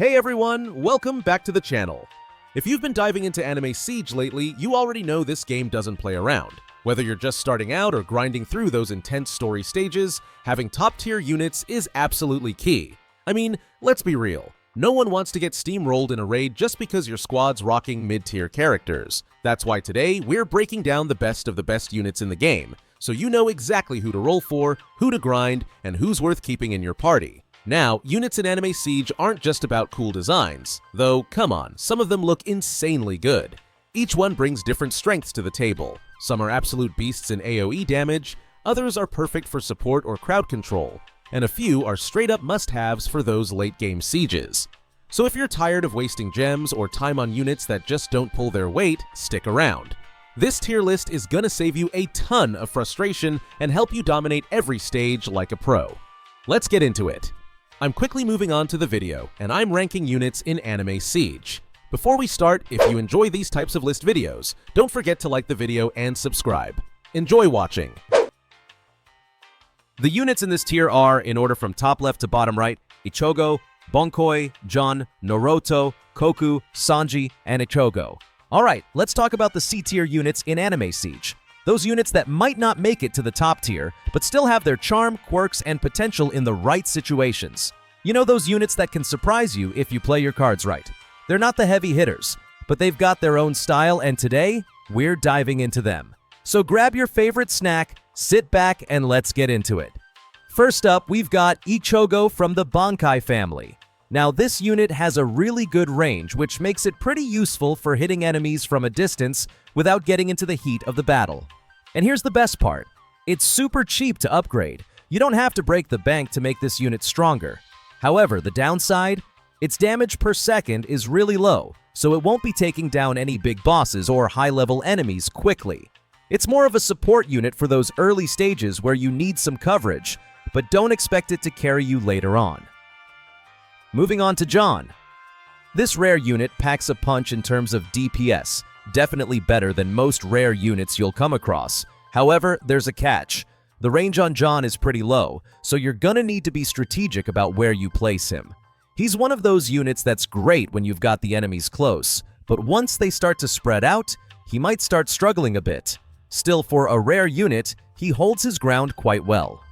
Hey everyone, welcome back to the channel. If you've been diving into Anime Siege lately, you already know this game doesn't play around. Whether you're just starting out or grinding through those intense story stages, having top-tier units is absolutely key. I mean, let's be real. No one wants to get steamrolled in a raid just because your squad's rocking mid-tier characters. That's why today, we're breaking down the best of the best units in the game, so you know exactly who to roll for, who to grind, and who's worth keeping in your party. Now, units in Anime Siege aren't just about cool designs, though come on, some of them look insanely good. Each one brings different strengths to the table. Some are absolute beasts in AoE damage, others are perfect for support or crowd control, and a few are straight-up must-haves for those late-game sieges. So if you're tired of wasting gems or time on units that just don't pull their weight, stick around. This tier list is gonna save you a ton of frustration and help you dominate every stage like a pro. Let's get into it. I'm quickly moving on to the video, and I'm ranking units in Anime Siege. Before we start, if you enjoy these types of list videos, don't forget to like the video and subscribe. Enjoy watching! The units in this tier are, in order from top left to bottom right, Ichigo, Bonkoi, Jun, Naruto, Koku, Sanji, and Ichigo. Alright, let's talk about the C-tier units in Anime Siege. Those units that might not make it to the top tier, but still have their charm, quirks, and potential in the right situations. You know, those units that can surprise you if you play your cards right. They're not the heavy hitters, but they've got their own style, and today, we're diving into them. So grab your favorite snack, sit back, and let's get into it. First up, we've got Ichigo from the Bankai family. Now, this unit has a really good range, which makes it pretty useful for hitting enemies from a distance without getting into the heat of the battle. And here's the best part. It's super cheap to upgrade. You don't have to break the bank to make this unit stronger. However, the downside? Its damage per second is really low, so it won't be taking down any big bosses or high-level enemies quickly. It's more of a support unit for those early stages where you need some coverage, but don't expect it to carry you later on. Moving on to Jun. This rare unit packs a punch in terms of DPS, definitely better than most rare units you'll come across. However, there's a catch. The range on Jun is pretty low, so you're gonna need to be strategic about where you place him. He's one of those units that's great when you've got the enemies close, but once they start to spread out, he might start struggling a bit. Still, for a rare unit, he holds his ground quite well.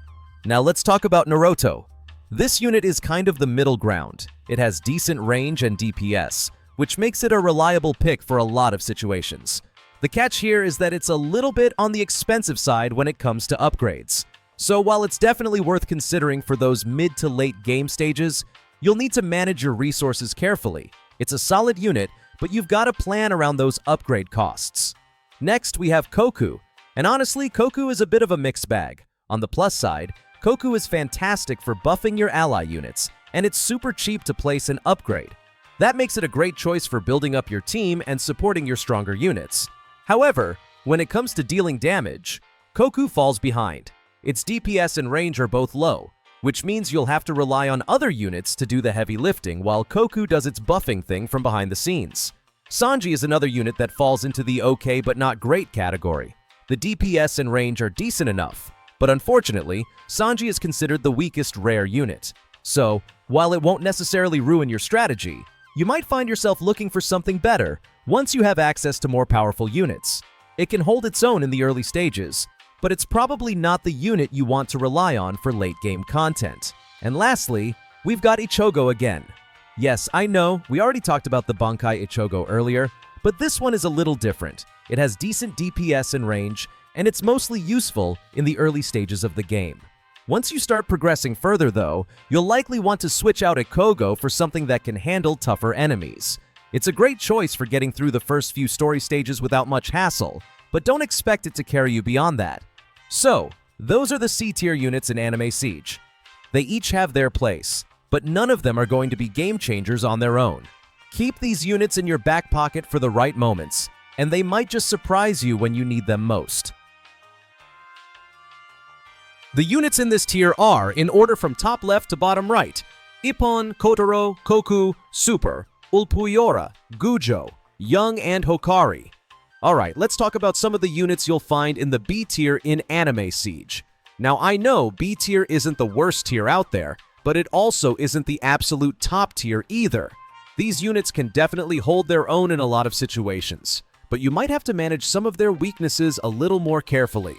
Now let's talk about Naruto. This unit is kind of the middle ground. It has decent range and DPS, which makes it a reliable pick for a lot of situations. The catch here is that it's a little bit on the expensive side when it comes to upgrades. So while it's definitely worth considering for those mid to late game stages, you'll need to manage your resources carefully. It's a solid unit, but you've got to plan around those upgrade costs. Next, we have Koku. And honestly, Koku is a bit of a mixed bag. On the plus side, Koku is fantastic for buffing your ally units, and it's super cheap to place and upgrade. That makes it a great choice for building up your team and supporting your stronger units. However, when it comes to dealing damage, Koku falls behind. Its DPS and range are both low, which means you'll have to rely on other units to do the heavy lifting while Koku does its buffing thing from behind the scenes. Sanji is another unit that falls into the okay but not great category. The DPS and range are decent enough, but unfortunately, Sanji is considered the weakest rare unit. So, while it won't necessarily ruin your strategy, you might find yourself looking for something better once you have access to more powerful units. It can hold its own in the early stages, but it's probably not the unit you want to rely on for late-game content. And lastly, we've got Ichigo again. Yes, I know, we already talked about the Bankai Ichigo earlier, but this one is a little different. It has decent DPS and range, and it's mostly useful in the early stages of the game. Once you start progressing further though, you'll likely want to switch out Ichigo for something that can handle tougher enemies. It's a great choice for getting through the first few story stages without much hassle, but don't expect it to carry you beyond that. So, those are the C-tier units in Anime Siege. They each have their place, but none of them are going to be game changers on their own. Keep these units in your back pocket for the right moments, and they might just surprise you when you need them most. The units in this tier are, in order from top left to bottom right, Ippon, Kotaro, Koku, Super, Ulpuyora, Gujo, Young, and Hokari. Alright, let's talk about some of the units you'll find in the B tier in Anime Siege. Now I know B tier isn't the worst tier out there, but it also isn't the absolute top tier either. These units can definitely hold their own in a lot of situations, but you might have to manage some of their weaknesses a little more carefully.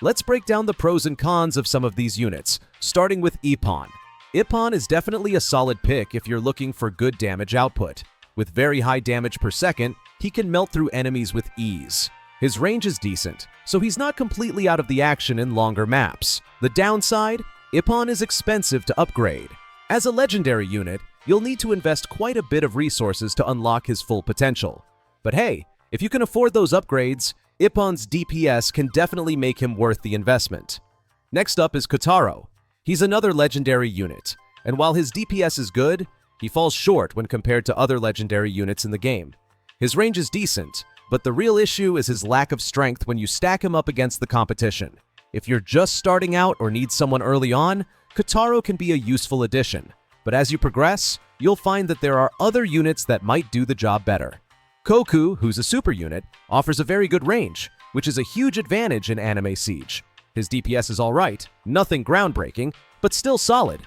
Let's break down the pros and cons of some of these units, starting with Ippon. Ippon is definitely a solid pick if you're looking for good damage output. With very high damage per second, he can melt through enemies with ease. His range is decent, so he's not completely out of the action in longer maps. The downside? Ippon is expensive to upgrade. As a legendary unit, you'll need to invest quite a bit of resources to unlock his full potential. But hey, if you can afford those upgrades, Ippon's DPS can definitely make him worth the investment. Next up is Kotaro. He's another legendary unit, and while his DPS is good, he falls short when compared to other legendary units in the game. His range is decent, but the real issue is his lack of strength when you stack him up against the competition. If you're just starting out or need someone early on, Kotaro can be a useful addition, but as you progress, you'll find that there are other units that might do the job better. Koku, who's a super unit, offers a very good range, which is a huge advantage in Anime Siege. His DPS is alright, nothing groundbreaking, but still solid.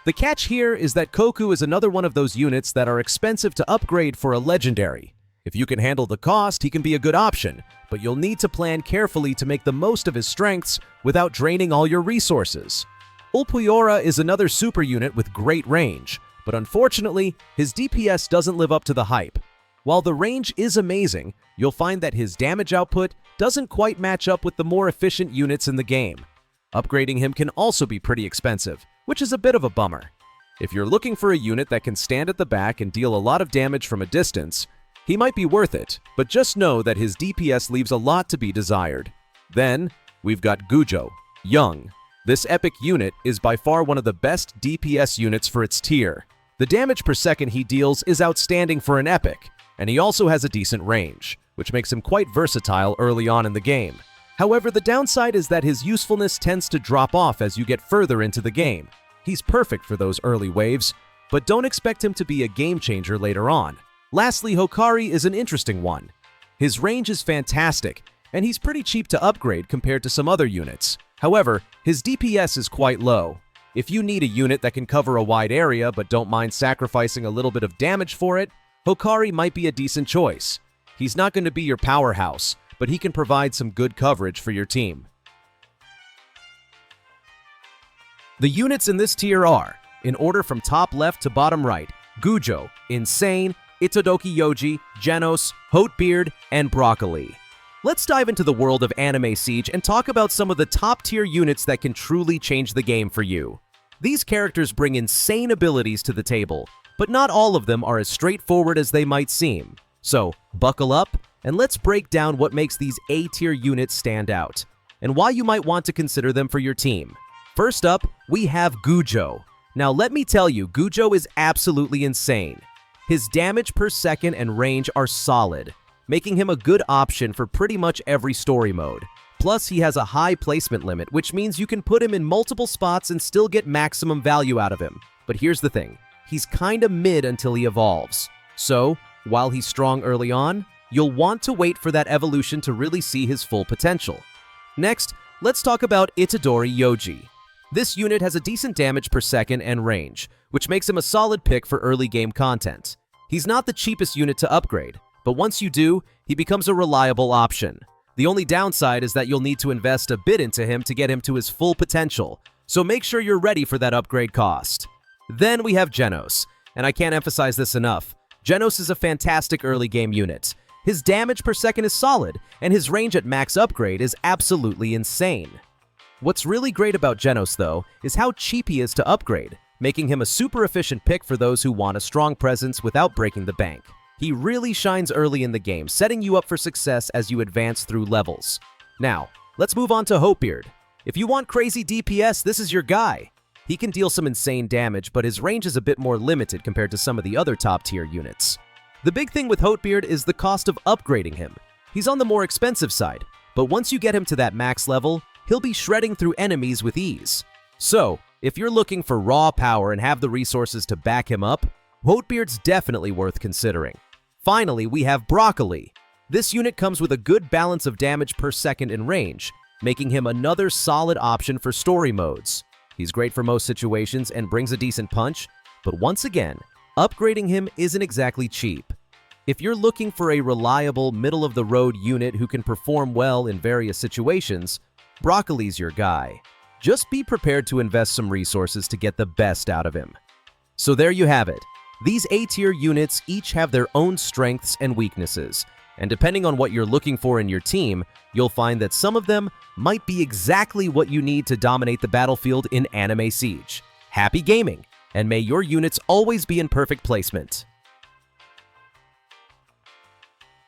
The catch here is that Koku is another one of those units that are expensive to upgrade for a legendary. If you can handle the cost, he can be a good option, but you'll need to plan carefully to make the most of his strengths without draining all your resources. Ulquiorra is another super unit with great range, but unfortunately, his DPS doesn't live up to the hype. While the range is amazing, you'll find that his damage output doesn't quite match up with the more efficient units in the game. Upgrading him can also be pretty expensive, which is a bit of a bummer. If you're looking for a unit that can stand at the back and deal a lot of damage from a distance, he might be worth it, but just know that his DPS leaves a lot to be desired. Then, we've got Gujo, Young. This epic unit is by far one of the best DPS units for its tier. The damage per second he deals is outstanding for an epic, and he also has a decent range, which makes him quite versatile early on in the game. However, the downside is that his usefulness tends to drop off as you get further into the game. He's perfect for those early waves, but don't expect him to be a game changer later on. Lastly, Hokari is an interesting one. His range is fantastic, and he's pretty cheap to upgrade compared to some other units. However, his DPS is quite low. If you need a unit that can cover a wide area but don't mind sacrificing a little bit of damage for it, Hokari might be a decent choice. He's not going to be your powerhouse, but he can provide some good coverage for your team. The units in this tier are, in order from top left to bottom right, Gujo, Insane, Itodoki Yoji, Genos, Hotebeard, and Broccoli. Let's dive into the world of Anime Siege and talk about some of the top tier units that can truly change the game for you. These characters bring insane abilities to the table, but not all of them are as straightforward as they might seem. So, buckle up, and let's break down what makes these A-tier units stand out, and why you might want to consider them for your team. First up, we have Gujo. Now let me tell you, Gujo is absolutely insane. His damage per second and range are solid, making him a good option for pretty much every story mode. Plus, he has a high placement limit, which means you can put him in multiple spots and still get maximum value out of him. But here's the thing, he's kinda mid until he evolves. So, while he's strong early on, you'll want to wait for that evolution to really see his full potential. Next, let's talk about Itadori Yoji. This unit has a decent damage per second and range, which makes him a solid pick for early game content. He's not the cheapest unit to upgrade, but once you do, he becomes a reliable option. The only downside is that you'll need to invest a bit into him to get him to his full potential, so make sure you're ready for that upgrade cost. Then we have Genos, and I can't emphasize this enough. Genos is a fantastic early game unit. His damage per second is solid, and his range at max upgrade is absolutely insane. What's really great about Genos, though, is how cheap he is to upgrade, making him a super efficient pick for those who want a strong presence without breaking the bank. He really shines early in the game, setting you up for success as you advance through levels. Now, let's move on to Hotebeard. If you want crazy DPS, this is your guy. He can deal some insane damage, but his range is a bit more limited compared to some of the other top-tier units. The big thing with Hotebeard is the cost of upgrading him. He's on the more expensive side, but once you get him to that max level, he'll be shredding through enemies with ease. So, if you're looking for raw power and have the resources to back him up, Hotebeard's definitely worth considering. Finally, we have Broccoli. This unit comes with a good balance of damage per second and range, making him another solid option for story modes. He's great for most situations and brings a decent punch, but once again, upgrading him isn't exactly cheap. If you're looking for a reliable, middle-of-the-road unit who can perform well in various situations, Broccoli's your guy. Just be prepared to invest some resources to get the best out of him. So there you have it. These A-tier units each have their own strengths and weaknesses, and depending on what you're looking for in your team, you'll find that some of them might be exactly what you need to dominate the battlefield in Anime Siege. Happy gaming, and may your units always be in perfect placement.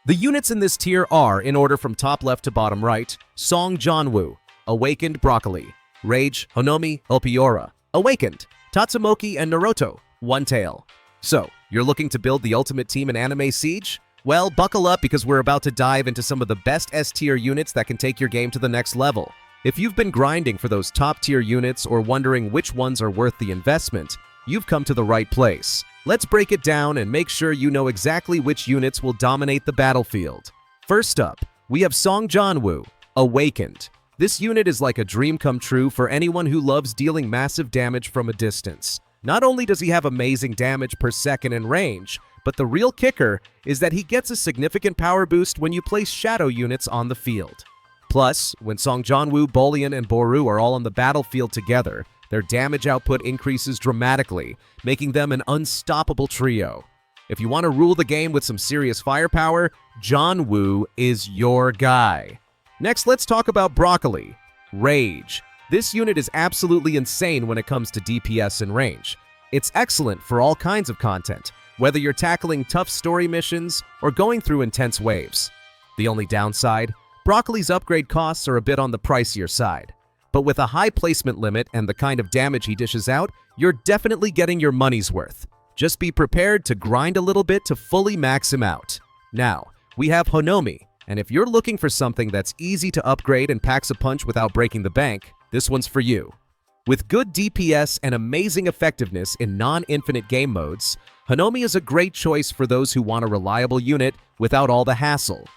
The units in this tier are, in order from top left to bottom right, Song Janwoo, Awakened Broccoli, Rage Honomi Ulpiora, Awakened, Tatsumoki and Naruto, One Tail. So, you're looking to build the ultimate team in Anime Siege? Well, buckle up because we're about to dive into some of the best S-tier units that can take your game to the next level. If you've been grinding for those top-tier units or wondering which ones are worth the investment, you've come to the right place. Let's break it down and make sure you know exactly which units will dominate the battlefield. First up, we have Song Janwoo, Awakened. This unit is like a dream come true for anyone who loves dealing massive damage from a distance. Not only does he have amazing damage per second and range, but the real kicker is that he gets a significant power boost when you place shadow units on the field. Plus, when Song Janwoo, Bolian, and Boru are all on the battlefield together, their damage output increases dramatically, making them an unstoppable trio. If you want to rule the game with some serious firepower, Janwoo is your guy. Next, let's talk about Broccoli, Rage. This unit is absolutely insane when it comes to DPS and range. It's excellent for all kinds of content, whether you're tackling tough story missions or going through intense waves. The only downside, Broccoli's upgrade costs are a bit on the pricier side. But with a high placement limit and the kind of damage he dishes out, you're definitely getting your money's worth. Just be prepared to grind a little bit to fully max him out. Now, we have Honomi, and if you're looking for something that's easy to upgrade and packs a punch without breaking the bank, this one's for you. With good DPS and amazing effectiveness in non-infinite game modes, Honomi is a great choice for those who want a reliable unit without all the hassle.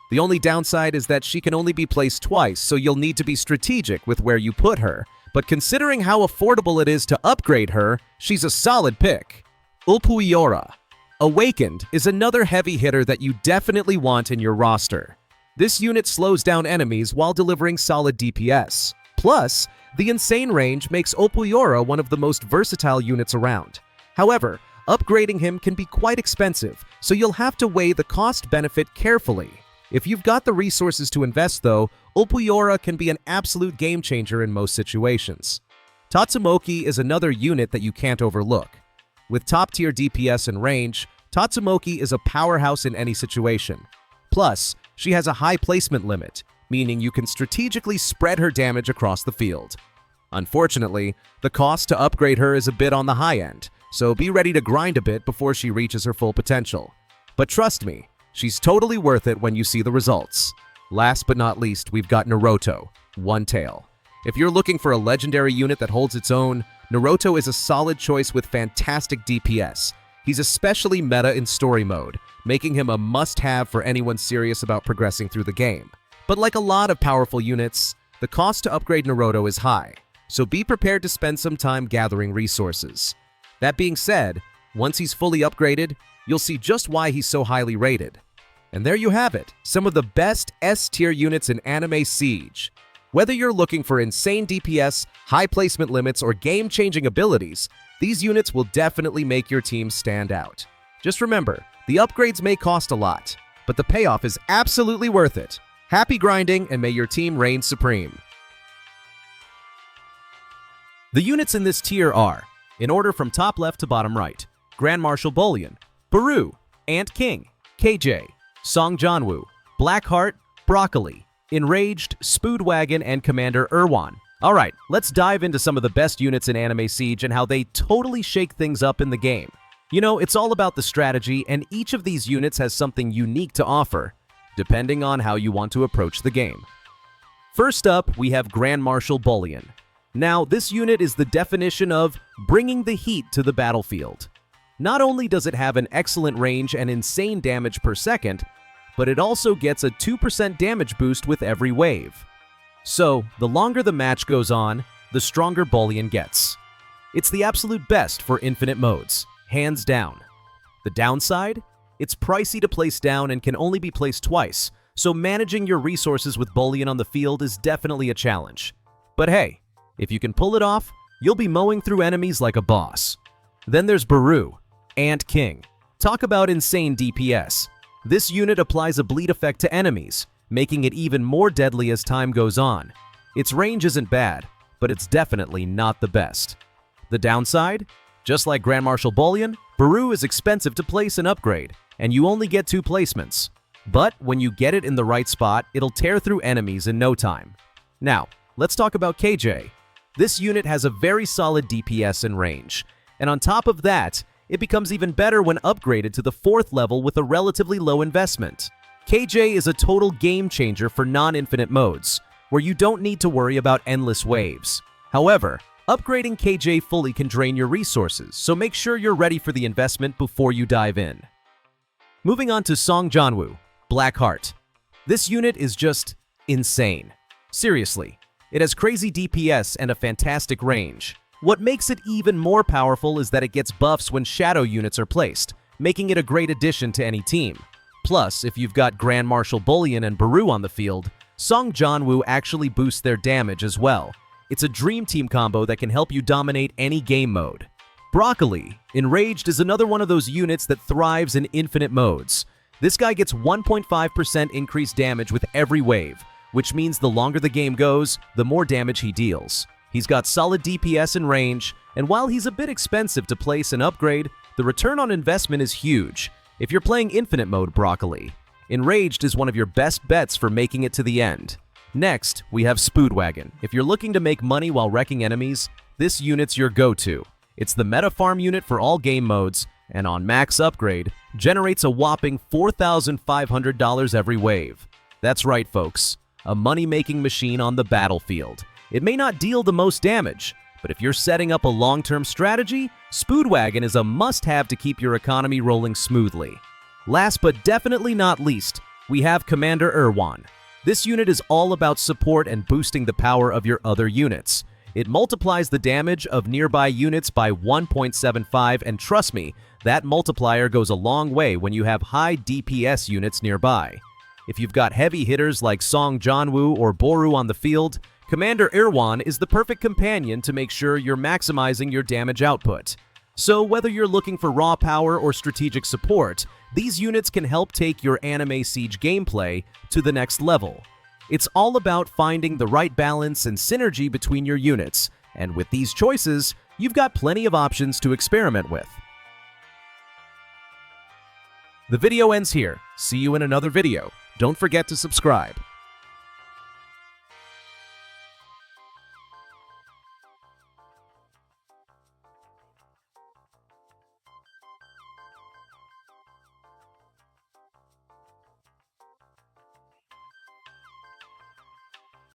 The only downside is that she can only be placed twice, so you'll need to be strategic with where you put her. But considering how affordable it is to upgrade her, she's a solid pick. Ulpiora, Awakened, is another heavy hitter that you definitely want in your roster. This unit slows down enemies while delivering solid DPS. Plus, the insane range makes Ulpiora one of the most versatile units around. However, upgrading him can be quite expensive, so you'll have to weigh the cost-benefit carefully. If you've got the resources to invest though, Ulpiora can be an absolute game changer in most situations. Tatsumoki is another unit that you can't overlook. With top-tier DPS and range, Tatsumoki is a powerhouse in any situation. Plus, she has a high placement limit, meaning you can strategically spread her damage across the field. Unfortunately, the cost to upgrade her is a bit on the high end, so be ready to grind a bit before she reaches her full potential. But trust me, she's totally worth it when you see the results. Last but not least, we've got Naruto, One Tail. If you're looking for a legendary unit that holds its own, Naruto is a solid choice with fantastic DPS. He's especially meta in story mode, making him a must-have for anyone serious about progressing through the game. But like a lot of powerful units, the cost to upgrade Naruto is high, so be prepared to spend some time gathering resources. That being said, once he's fully upgraded, you'll see just why he's so highly rated. And there you have it, some of the best S-tier units in Anime Siege. Whether you're looking for insane DPS, high placement limits, or game-changing abilities, these units will definitely make your team stand out. Just remember, the upgrades may cost a lot, but the payoff is absolutely worth it. Happy grinding, and may your team reign supreme. The units in this tier are, in order from top left to bottom right, Grand Marshal Bolian, Baru, Ant King, KJ, Song Janwoo, Blackheart, Broccoli, Enraged, Spoodwagon, and Commander Erwan. Alright, let's dive into some of the best units in Anime Siege and how they totally shake things up in the game. You know, it's all about the strategy, and each of these units has something unique to offer, depending on how you want to approach the game. First up, we have Grand Marshal Bolian. Now, this unit is the definition of bringing the heat to the battlefield. Not only does it have an excellent range and insane damage per second, but it also gets a 2% damage boost with every wave. So, the longer the match goes on, the stronger Bullion gets. It's the absolute best for infinite modes, hands down. The downside? It's pricey to place down and can only be placed twice, so managing your resources with Bullion on the field is definitely a challenge. But hey, if you can pull it off, you'll be mowing through enemies like a boss. Then there's Baru, Ant King. Talk about insane DPS. This unit applies a bleed effect to enemies, making it even more deadly as time goes on. Its range isn't bad, but it's definitely not the best. The downside? Just like Grand Marshal Bullion, Baru is expensive to place and upgrade, and you only get 2 placements. But when you get it in the right spot, it'll tear through enemies in no time. Now, let's talk about KJ. This unit has a very solid DPS and range, and on top of that, it becomes even better when upgraded to the 4th level with a relatively low investment. KJ is a total game changer for non-infinite modes, where you don't need to worry about endless waves. However, upgrading KJ fully can drain your resources, so make sure you're ready for the investment before you dive in. Moving on to Song Janwoo, Blackheart. This unit is just insane. Seriously, it has crazy DPS and a fantastic range. What makes it even more powerful is that it gets buffs when shadow units are placed, making it a great addition to any team. Plus, if you've got Grand Marshal Bullion and Baru on the field, Song Janwoo actually boosts their damage as well. It's a dream team combo that can help you dominate any game mode. Broccoli, Enraged, is another one of those units that thrives in infinite modes. This guy gets 1.5% increased damage with every wave, which means the longer the game goes, the more damage he deals. He's got solid DPS and range, and while he's a bit expensive to place and upgrade, the return on investment is huge if you're playing infinite mode Broccoli. Enraged is one of your best bets for making it to the end. Next, we have Spoodwagon. If you're looking to make money while wrecking enemies, this unit's your go-to. It's the meta farm unit for all game modes, and on max upgrade, generates a whopping $4,500 every wave. That's right, folks. A money-making machine on the battlefield. It may not deal the most damage, but if you're setting up a long-term strategy, Spoodwagon is a must-have to keep your economy rolling smoothly. Last but definitely not least, we have Commander Erwan. This unit is all about support and boosting the power of your other units. It multiplies the damage of nearby units by 1.75, and trust me, that multiplier goes a long way when you have high DPS units nearby. If you've got heavy hitters like Song Janwoo or Boru on the field, Commander Erwan is the perfect companion to make sure you're maximizing your damage output. So whether you're looking for raw power or strategic support, these units can help take your anime siege gameplay to the next level. It's all about finding the right balance and synergy between your units, and with these choices, you've got plenty of options to experiment with. The video ends here. See you in another video. Don't forget to subscribe.